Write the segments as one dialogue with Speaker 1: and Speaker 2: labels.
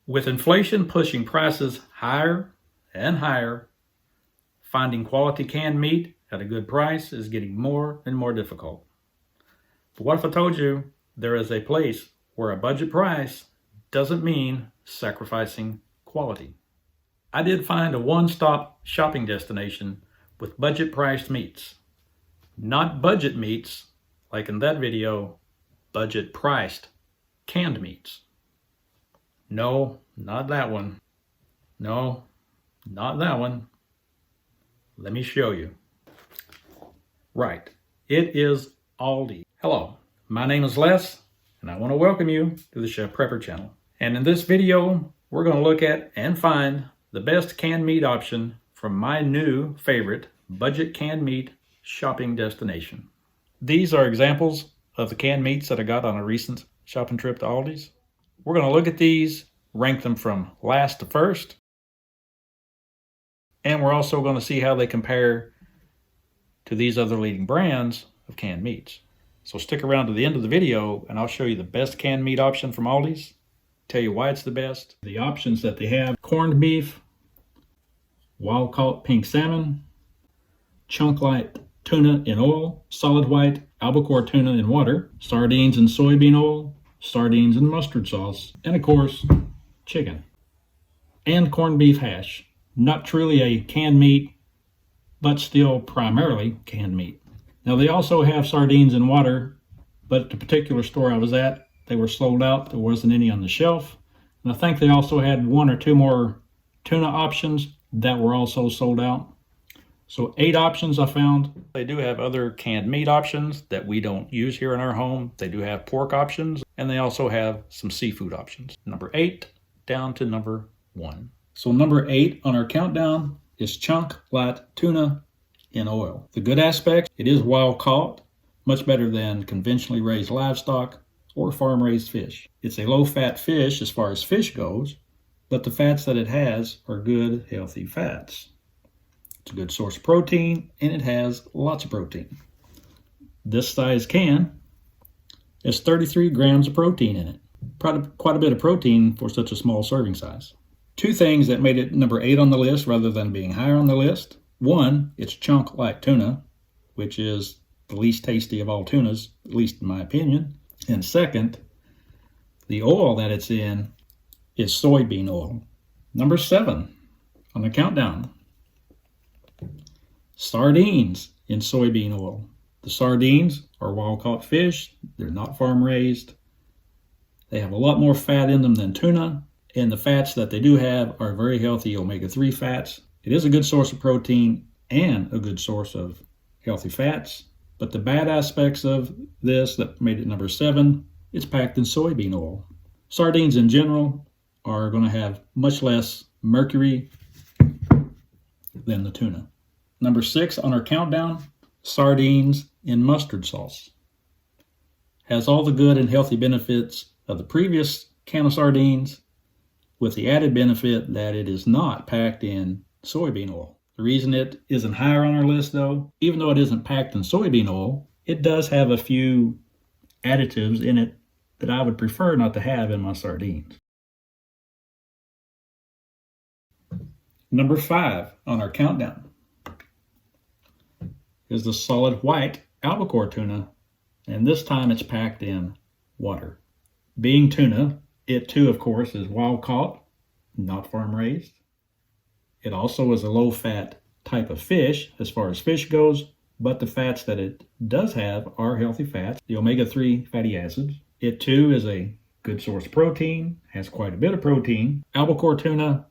Speaker 1: With inflation pushing prices higher and higher, finding quality canned meat at a good price is getting more and more difficult. But what if I told you there is a place where a budget price doesn't mean sacrificing quality? I did find a one-stop shopping destination with budget-priced meats. Not budget meats, like in that video, budget-priced canned meats. No, not that one. No, not that one. Let me show you. Right, it is Aldi. Hello, my name is Les, and I want to welcome you to the Chef Prepper channel. And in this video, we're going to look at and find the best canned meat option from my new favorite budget canned meat shopping destination. These are examples of the canned meats that I got on a recent shopping trip to Aldi's. We're going to look at these, rank them from last to first, and we're also going to see how they compare to these other leading brands of canned meats. So stick around to the end of the video and I'll show you the best canned meat option from Aldi's, tell you why it's the best, the options that they have: corned beef, wild-caught pink salmon, chunk light tuna in oil, solid white albacore tuna in water, sardines in soybean oil, sardines in mustard sauce, and of course, chicken. And corned beef hash. Not truly a canned meat, but still primarily canned meat. Now they also have sardines in water, but at the particular store I was at, they were sold out. There wasn't any on the shelf. And I think they also had one or two more tuna options that were also sold out. So 8 options I found. They do have other canned meat options that we don't use here in our home. They do have pork options, and they also have some seafood options. Number 8 down to number 1. So number 8 on our countdown is chunk light tuna in oil. The good aspects: it is wild caught, much better than conventionally raised livestock or farm raised fish. It's a low fat fish as far as fish goes, but the fats that it has are good, healthy fats. It's a good source of protein, and it has lots of protein. This size can has 33 grams of protein in it. Quite a bit of protein for such a small serving size. 2 things that made it number 8 on the list rather than being higher on the list. 1, it's chunk light tuna, which is the least tasty of all tunas, at least in my opinion. And second, the oil that it's in is soybean oil. Number 7 on the countdown, sardines in soybean oil. The sardines are wild-caught fish. They're not farm-raised. They have a lot more fat in them than tuna, and the fats that they do have are very healthy omega-3 fats. It is a good source of protein and a good source of healthy fats, but the bad aspects of this that made it number 7, it's packed in soybean oil. Sardines in general are going to have much less mercury than the tuna. Number 6 on our countdown, sardines in mustard sauce. Has all the good and healthy benefits of the previous can of sardines, with the added benefit that it is not packed in soybean oil. The reason it isn't higher on our list, though, even though it isn't packed in soybean oil, it does have a few additives in it that I would prefer not to have in my sardines. Number 5 on our countdown is the solid white albacore tuna, and this time it's packed in water. Being tuna, it too, of course, is wild caught, not farm raised. It also is a low fat type of fish as far as fish goes, but the fats that it does have are healthy fats, the omega-3 fatty acids. It too is a good source of protein, has quite a bit of protein. Albacore tuna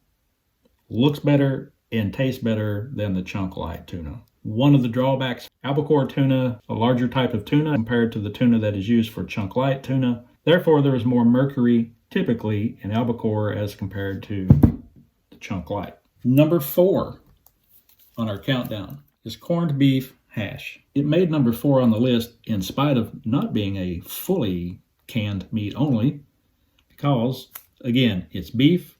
Speaker 1: looks better and tastes better than the chunk light tuna. One of the drawbacks: albacore tuna, a larger type of tuna compared to the tuna that is used for chunk light tuna. Therefore, there is more mercury typically in albacore as compared to the chunk light. Number 4 on our countdown is corned beef hash. It made number 4 on the list in spite of not being a fully canned meat only, because, again, it's beef,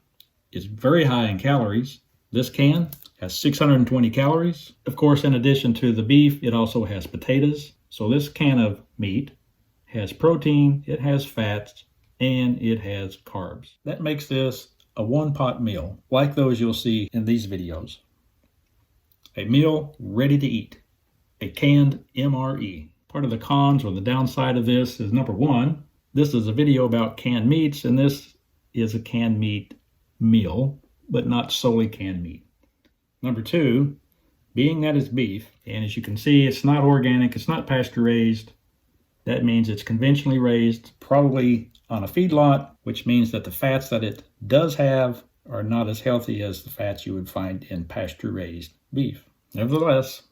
Speaker 1: it's very high in calories. This can has 620 calories. Of course, in addition to the beef, it also has potatoes. So this can of meat has protein, it has fats, and it has carbs. That makes this a one-pot meal, like those you'll see in these videos. A meal ready to eat, a canned MRE. Part of the cons or the downside of this is, number one, this is a video about canned meats, and this is a canned meat meal, but not solely canned meat. Number two, being that it's beef, and as you can see, it's not organic, it's not pasture-raised. That means it's conventionally raised, probably on a feedlot, which means that the fats that it does have are not as healthy as the fats you would find in pasture-raised beef. Nevertheless,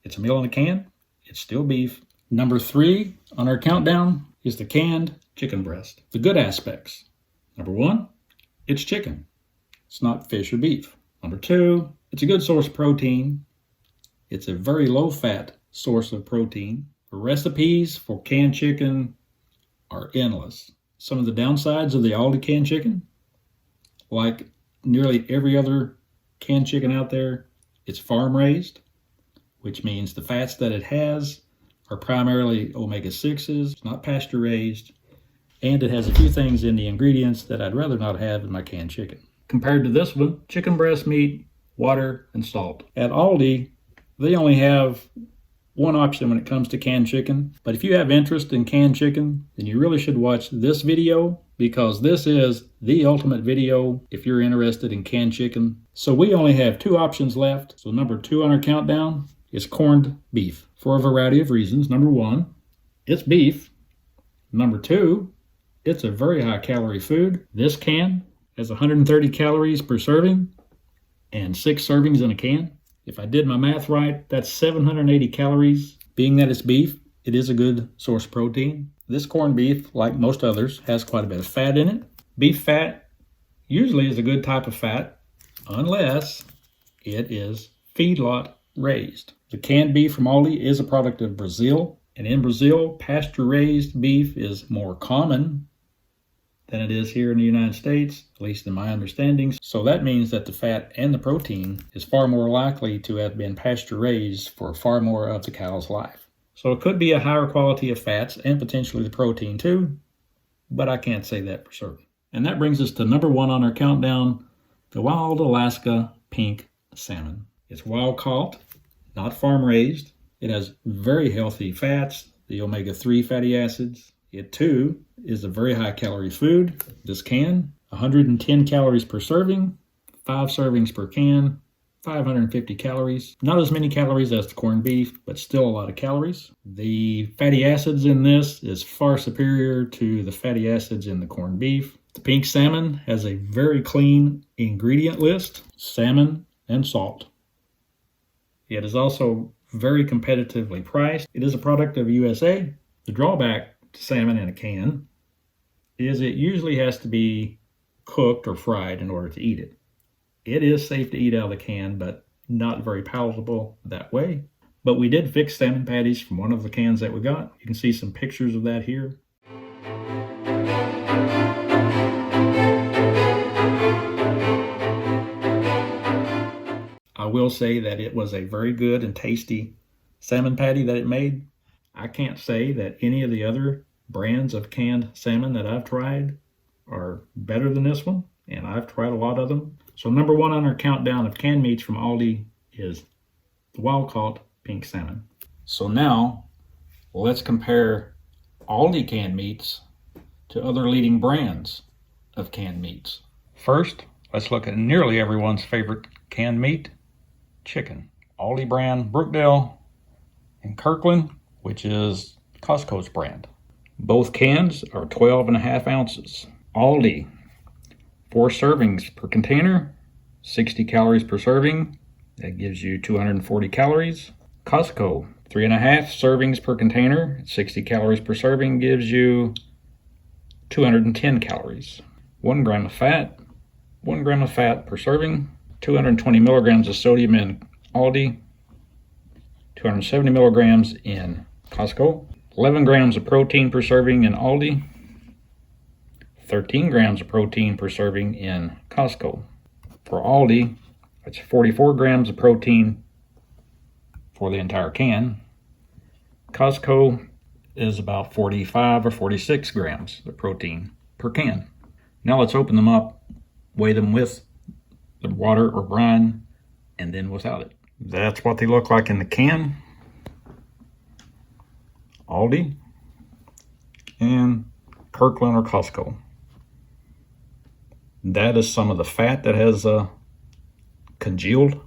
Speaker 1: it's a meal in a can, it's still beef. Number three on our countdown is the canned chicken breast. The good aspects. Number one, it's chicken. It's not fish or beef. Number two, it's a good source of protein. It's a very low-fat source of protein. The recipes for canned chicken are endless. Some of the downsides of the Aldi canned chicken, like nearly every other canned chicken out there, it's farm-raised, which means the fats that it has are primarily omega-6s, it's not pasture-raised, and it has a few things in the ingredients that I'd rather not have in my canned chicken. Compared to this one, chicken breast meat, water, and salt. At Aldi, they only have one option when it comes to canned chicken. But if you have interest in canned chicken, then you really should watch this video, because this is the ultimate video if you're interested in canned chicken. So we only have two options left. So number two on our countdown is corned beef, for a variety of reasons. Number one, it's beef. Number two, it's a very high calorie food. This can has 130 calories per serving and 6 servings in a can. If I did my math right, that's 780 calories. Being that it's beef, it is a good source of protein. This corned beef, like most others, has quite a bit of fat in it. Beef fat usually is a good type of fat, unless it is feedlot raised. The canned beef from Aldi is a product of Brazil, and in Brazil, pasture-raised beef is more common than it is here in the United States, at least in my understanding. So that means that the fat and the protein is far more likely to have been pasture-raised for far more of the cow's life. So it could be a higher quality of fats and potentially the protein too, but I can't say that for certain. And that brings us to number one on our countdown, the wild Alaska pink salmon. It's wild caught, not farm raised. It has very healthy fats, the omega-3 fatty acids. It too is a very high calorie food. This can, 110 calories per serving, 5 servings per can, 550 calories. Not as many calories as the corned beef, but still a lot of calories. The fatty acids in this is far superior to the fatty acids in the corned beef. The pink salmon has a very clean ingredient list: salmon and salt. It is also very competitively priced. It is a product of USA. The drawback to salmon in a can is it usually has to be cooked or fried in order to eat it. It is safe to eat out of the can, but not very palatable that way. But we did fix salmon patties from one of the cans that we got. You can see some pictures of that here. I will say that it was a very good and tasty salmon patty that it made. I can't say that any of the other brands of canned salmon that I've tried are better than this one, and I've tried a lot of them. So number one on our countdown of canned meats from Aldi is the wild-caught pink salmon. So now, let's compare Aldi canned meats to other leading brands of canned meats. First, let's look at nearly everyone's favorite canned meat, chicken. Aldi brand Brookdale and Kirkland, which is Costco's brand. Both cans are 12.5 ounces. Aldi, 4 servings per container, 60 calories per serving. That gives you 240 calories. Costco, 3.5 servings per container, 60 calories per serving gives you 210 calories. 1 gram of fat, 1 gram of fat per serving, 220 milligrams of sodium in Aldi, 270 milligrams in Costco, 11 grams of protein per serving in Aldi, 13 grams of protein per serving in Costco. For Aldi, that's 44 grams of protein for the entire can. Costco is about 45 or 46 grams of protein per can. Now let's open them up weigh them with the water or brine, and then without it. That's what they look like in the can. Aldi and Kirkland or Costco. That is some of the fat that has congealed.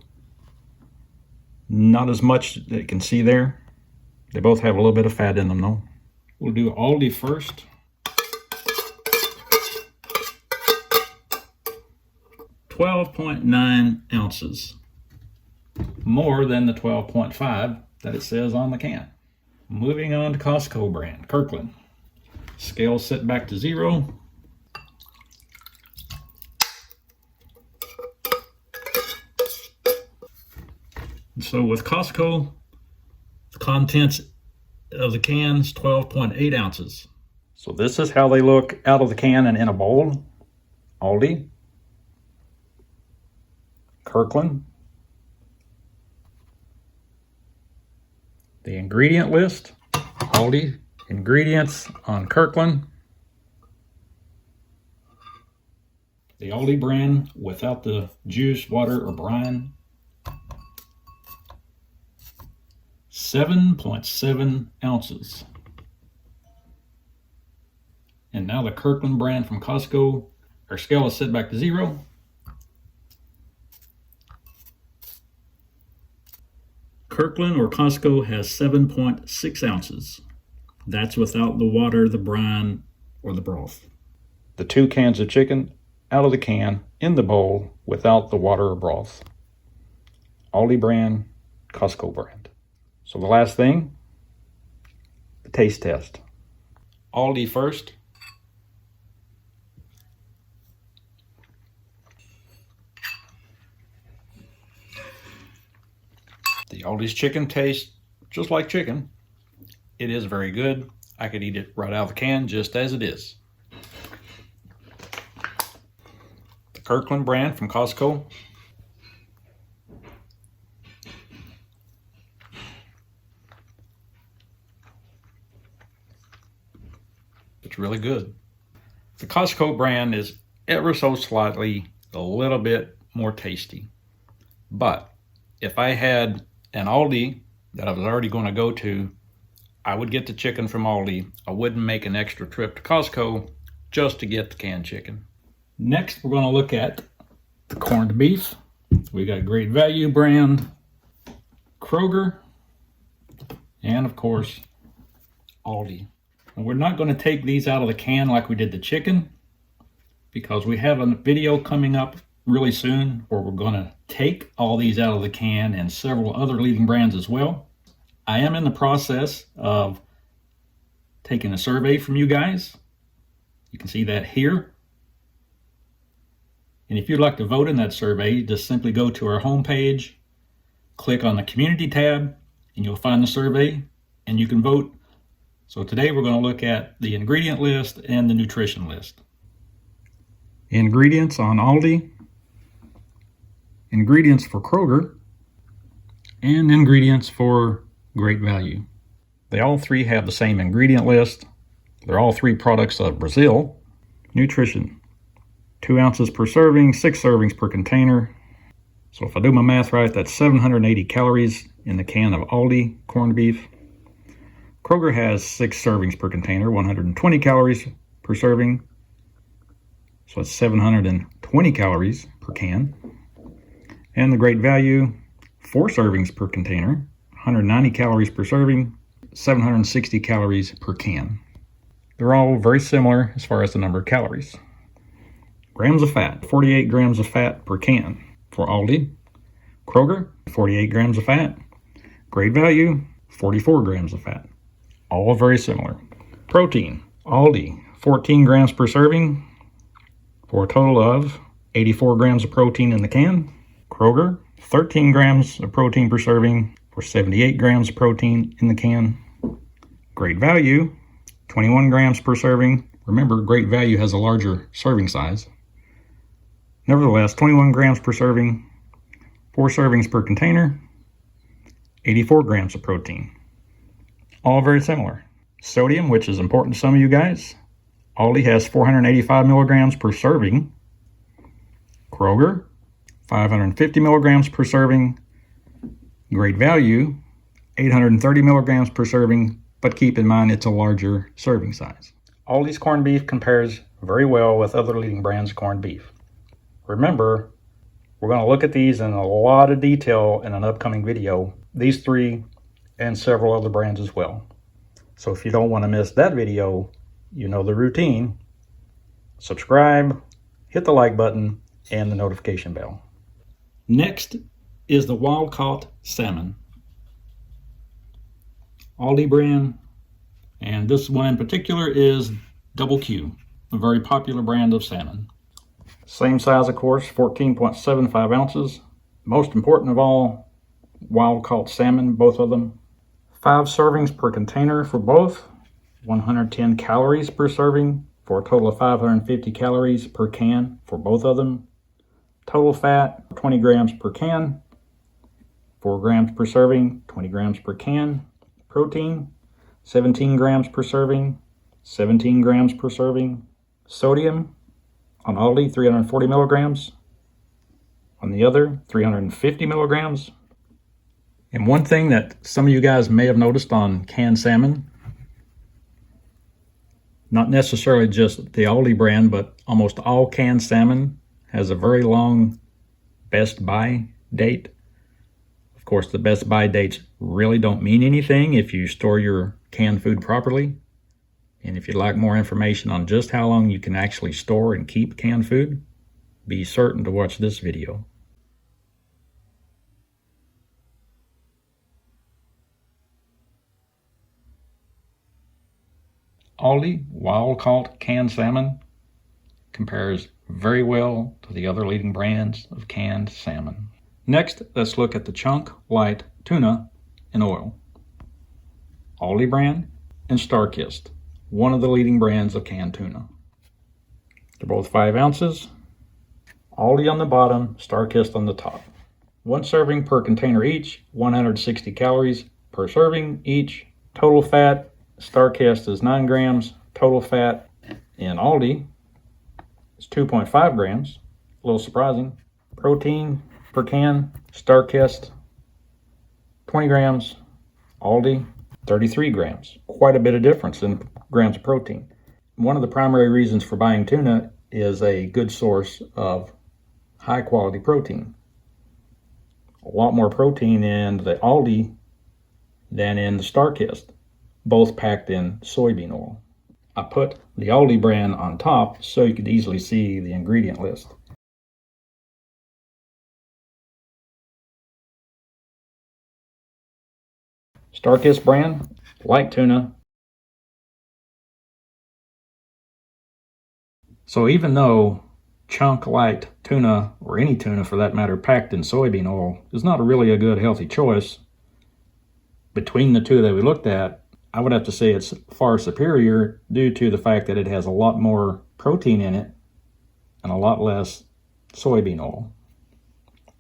Speaker 1: Not as much that you can see there. They both have a little bit of fat in them though. We'll do Aldi first. 12.9 ounces. More than the 12.5 that it says on the can. Moving on to Costco brand, Kirkland. Scale set back to 0. So with Costco, the contents of the can is 12.8 ounces. So this is how they look out of the can and in a bowl. Aldi, Kirkland. The ingredient list, Aldi, ingredients on Kirkland. The Aldi brand without the juice, water, or brine. 7.7 ounces. And now the Kirkland brand from Costco. Our scale is set back to 0. Kirkland or Costco has 7.6 ounces. That's without the water, the brine, or the broth. The 2 cans of chicken out of the can in the bowl without the water or broth. Aldi brand, Costco brand. So the last thing, the taste test. Aldi first. The Aldi's chicken tastes just like chicken. It is very good. I could eat it right out of the can just as it is. The Kirkland brand from Costco. It's really good. The Costco brand is ever so slightly a little bit more tasty. But if I had an Aldi that I was already going to go to, I would get the chicken from Aldi. I wouldn't make an extra trip to Costco just to get the canned chicken. Next, we're going to look at the corned beef. We got Great Value brand, Kroger, and of course, Aldi. And we're not going to take these out of the can like we did the chicken, because we have a video coming up really soon where we're going to take all these out of the can and several other leading brands as well. I am in the process of taking a survey from you guys. You can see that here. And if you'd like to vote in that survey, just simply go to our homepage, click on the community tab, and you'll find the survey and you can vote. So today we're going to look at the ingredient list and the nutrition list. Ingredients on Aldi, ingredients for Kroger, and ingredients for Great Value. They all three have the same ingredient list. They're all 3 products of Brazil. Nutrition, 2 ounces per serving, 6 servings per container. So if I do my math right, that's 780 calories in the can of Aldi corned beef. Kroger has 6 servings per container, 120 calories per serving. So it's 720 calories per can. And the Great Value, 4 servings per container, 190 calories per serving, 760 calories per can. They're all very similar as far as the number of calories. Grams of fat, 48 grams of fat per can for Aldi. Kroger, 48 grams of fat. Great Value, 44 grams of fat. All very similar. Protein, Aldi, 14 grams per serving for a total of 84 grams of protein in the can. Kroger, 13 grams of protein per serving for 78 grams of protein in the can. Great Value, 21 grams per serving. Remember, Great Value has a larger serving size. Nevertheless, 21 grams per serving, 4 servings per container, 84 grams of protein. All very similar. Sodium, which is important to some of you guys, Aldi has 485 milligrams per serving. Kroger, 550 milligrams per serving. Great Value, 830 milligrams per serving, but keep in mind it's a larger serving size. Aldi's corned beef compares very well with other leading brands' corned beef. Remember, we're going to look at these in a lot of detail in an upcoming video, these three and several other brands as well. So if you don't want to miss that video, you know the routine. Subscribe, hit the like button, and the notification bell. Next is the wild-caught salmon. Aldi brand, and this one in particular is Double Q, a very popular brand of salmon. Same size, of course, 14.75 ounces. Most important of all, wild-caught salmon, both of them. 5 servings per container for both, 110 calories per serving, for a total of 550 calories per can for both of them. Total fat, 20 grams per can, 4 grams per serving, 20 grams per can. Protein, 17 grams per serving, 17 grams per serving. Sodium, on Aldi, 340 milligrams. On the other, 350 milligrams. And one thing that some of you guys may have noticed on canned salmon, not necessarily just the Aldi brand, but almost all canned salmon has a very long best buy date. Of course, the best buy dates really don't mean anything if you store your canned food properly. And if you'd like more information on just how long you can actually store and keep canned food, be certain to watch this video. Aldi wild-caught canned salmon compares very well to the other leading brands of canned salmon. Next, let's look at the Chunk Light Tuna in Oil. Aldi brand and StarKist, one of the leading brands of canned tuna. They're both 5 ounces. Aldi on the bottom, StarKist on the top. 1 serving per container each, 160 calories per serving each. Total fat, StarKist is 9 grams. Total fat in Aldi is 2.5 grams. A little surprising. Protein per can, StarKist 20 grams. Aldi 33 grams. Quite a bit of difference in grams of protein. One of the primary reasons for buying tuna is a good source of high quality protein. A lot more protein in the Aldi than in the StarKist, both packed in soybean oil. I put the Aldi brand on top so you could easily see the ingredient list. StarKist brand, light tuna. So even though chunk light tuna, or any tuna for that matter, packed in soybean oil is not really a good healthy choice, between the two that we looked at, I would have to say it's far superior due to the fact that it has a lot more protein in it and a lot less soybean oil,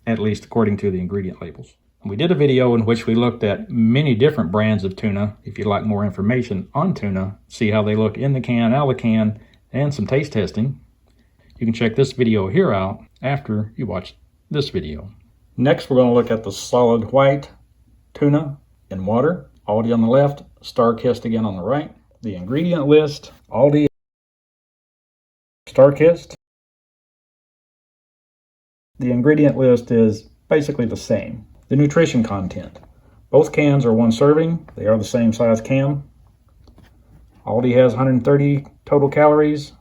Speaker 1: at least according to the ingredient labels. We did a video in which we looked at many different brands of tuna. If you'd like more information on tuna, see how they look in the can, out of the can, and some taste testing, you can check this video here out after you watch this video. Next, we're going to look at the solid white tuna in water. Aldi on the left, StarKist again on the right. The ingredient list, Aldi, StarKist. The ingredient list is basically the same. The nutrition content. Both cans are 1 serving. They are the same size can. Aldi has 130 total calories.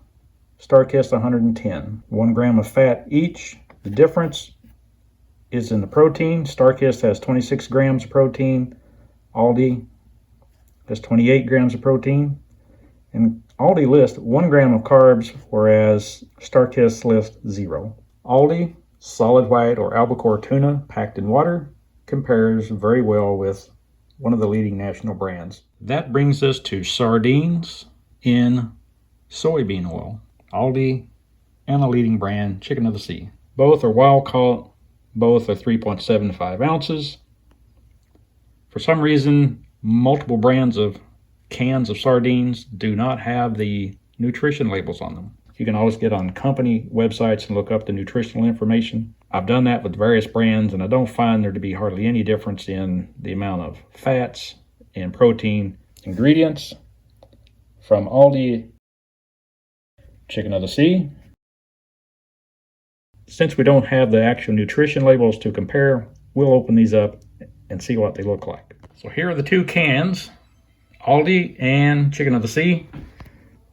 Speaker 1: StarKist 110. 1 gram of fat each. The difference is in the protein. StarKist has 26 grams of protein. Aldi has 28 grams of protein. And Aldi lists 1 gram of carbs, whereas StarKist lists 0. Aldi solid white or albacore tuna packed in water compares very well with one of the leading national brands. That brings us to sardines in soybean oil. Aldi and a leading brand, Chicken of the Sea. Both are wild caught. Both are 3.75 ounces. For some reason, multiple brands of cans of sardines do not have the nutrition labels on them. You can always get on company websites and look up the nutritional information. I've done that with various brands, and I don't find there to be hardly any difference in the amount of fats and protein. Ingredients from Aldi: chicken of the sea. Since we don't have the actual nutrition labels to compare, we'll open these up and see what they look like. So here are the two cans, Aldi and chicken of the sea.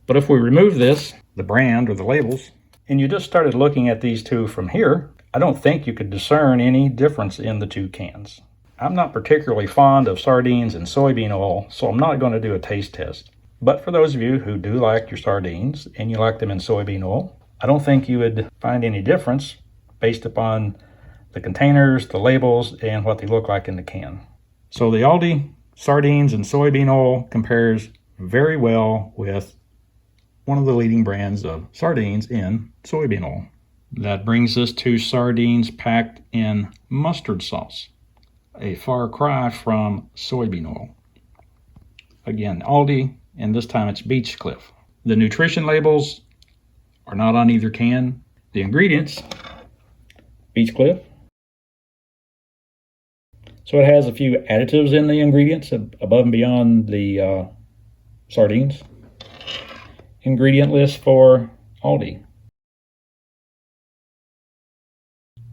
Speaker 1: But if we remove this, the brand or the labels, and you just started looking at these two from here, I don't think you could discern any difference in the two cans. I'm not particularly fond of sardines and soybean oil, so I'm not going to do a taste test. But for those of you who do like your sardines and you like them in soybean oil, I don't think you would find any difference based upon the containers, the labels, and what they look like in the can. So the Aldi sardines and soybean oil compares very well with one of the leading brands of sardines in soybean oil. That brings us to sardines packed in mustard sauce, a far cry from soybean oil. Again, Aldi, and this time it's Beechcliff. The nutrition labels are not on either can. The ingredients, Beechcliff. So it has a few additives in the ingredients above and beyond the sardines. Ingredient list for Aldi.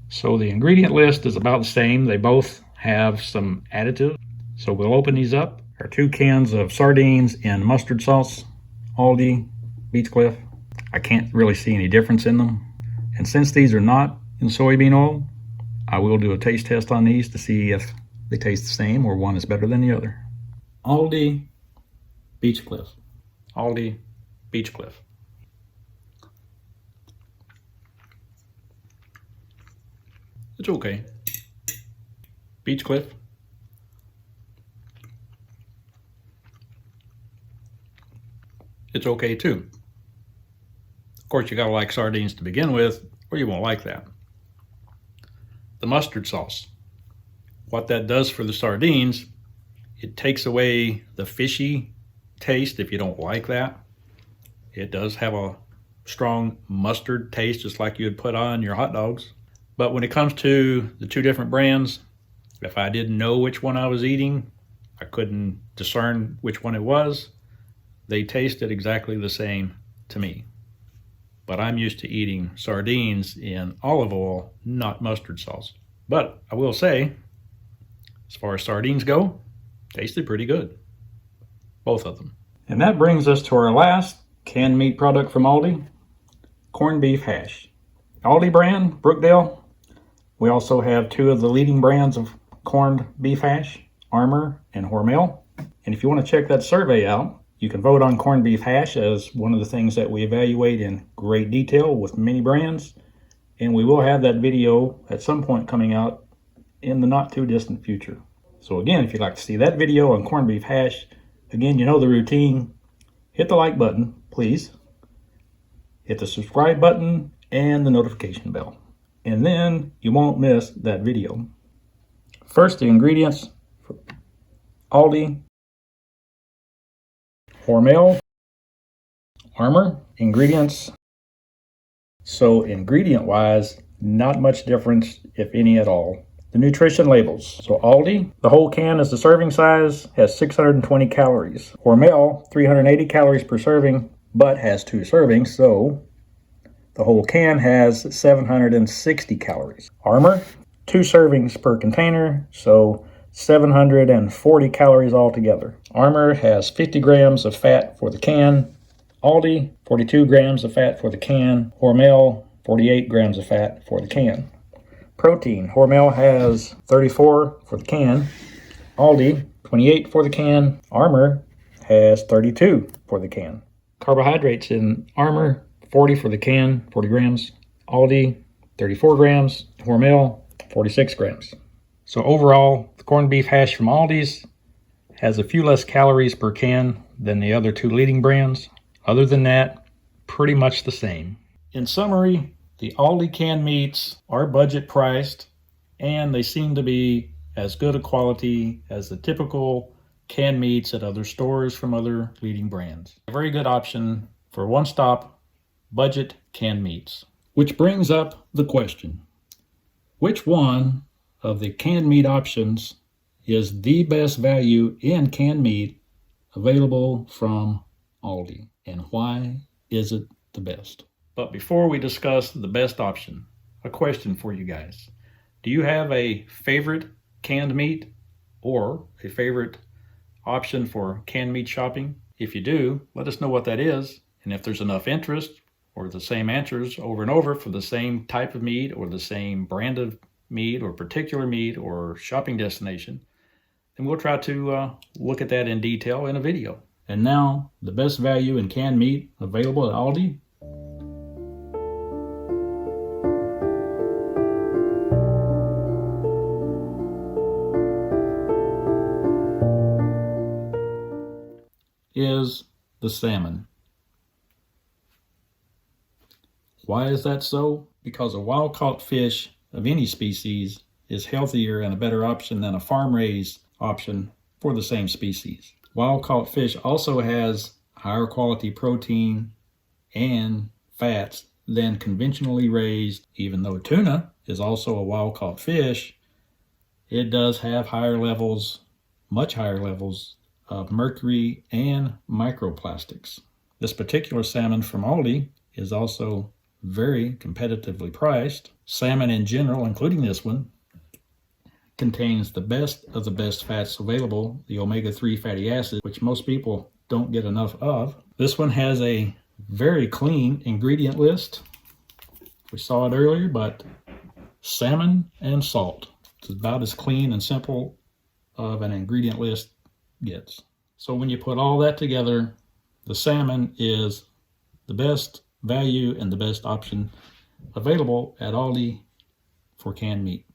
Speaker 1: So the ingredient list is about the same. They both have some additives. So we'll open these up. There are 2 cans of sardines in mustard sauce, Aldi, Beechcliff. I can't really see any difference in them. And since these are not in soybean oil, I will do a taste test on these to see if they taste the same or one is better than the other. Aldi, Beechcliff. Aldi, Beechcliff. It's okay. Beechcliff. It's okay too. Of course, you gotta like sardines to begin with, or you won't like that. The mustard sauce. What that does for the sardines, it takes away the fishy taste if you don't like that. It does have a strong mustard taste, just like you'd put on your hot dogs. But when it comes to the 2 different brands, if I didn't know which one I was eating, I couldn't discern which one it was. They tasted exactly the same to me. But I'm used to eating sardines in olive oil, not mustard sauce. But I will say, as far as sardines go, tasted pretty good. Both of them. And that brings us to our last canned meat product from Aldi, corned beef hash. Aldi brand, Brookdale. We also have 2 of the leading brands of corned beef hash, Armour and Hormel. And if you want to check that survey out, you can vote on corned beef hash as one of the things that we evaluate in great detail with many brands. And we will have that video at some point coming out in the not too distant future. So again, if you'd like to see that video on corned beef hash, again, you know the routine. Hit the like button, please. Hit the subscribe button and the notification bell. And then you won't miss that video. First, the ingredients for Aldi, Hormel, Armour. Ingredients. So ingredient wise, not much difference, if any at all. The nutrition labels. So Aldi, the whole can is the serving size, has 620 calories. Hormel, 380 calories per serving, but has 2 servings, so the whole can has 760 calories. Armour, 2 servings per container, so 740 calories altogether. Armour has 50 grams of fat for the can. Aldi, 42 grams of fat for the can. Hormel, 48 grams of fat for the can. Protein, Hormel has 34 for the can. Aldi, 28 for the can. Armour has 32 for the can. Carbohydrates in Armour, 40 for the can, 40 grams. Aldi, 34 grams. Hormel, 46 grams. So overall, the corned beef hash from Aldi's has a few less calories per can than the other 2 leading brands. Other than that, pretty much the same. In summary, the Aldi canned meats are budget priced, and they seem to be as good a quality as the typical canned meats at other stores from other leading brands. A very good option for one-stop budget canned meats. Which brings up the question, which one of the canned meat options is the best value in canned meat available from Aldi, and why is it the best? But before we discuss the best option, a question for you guys. Do you have a favorite canned meat or a favorite option for canned meat shopping? If you do, let us know what that is, and if there's enough interest or the same answers over and over for the same type of meat or the same brand of meat or particular meat or shopping destination, then we'll try to look at that in detail in a video. And now, the best value in canned meat available at Aldi is the salmon. Why is that so? Because a wild-caught fish of any species is healthier and a better option than a farm-raised option for the same species. Wild-caught fish also has higher quality protein and fats than conventionally raised. Even though tuna is also a wild-caught fish, it does have higher levels, much higher levels of mercury and microplastics. This particular salmon from Aldi is also very competitively priced. Salmon in general, including this one, contains the best of the best fats available, the omega-3 fatty acids, which most people don't get enough of. This one has a very clean ingredient list. We saw it earlier, but salmon and salt. It's about as clean and simple of an ingredient list gets. So when you put all that together, the salmon is the best value and the best option available at Aldi for canned meat.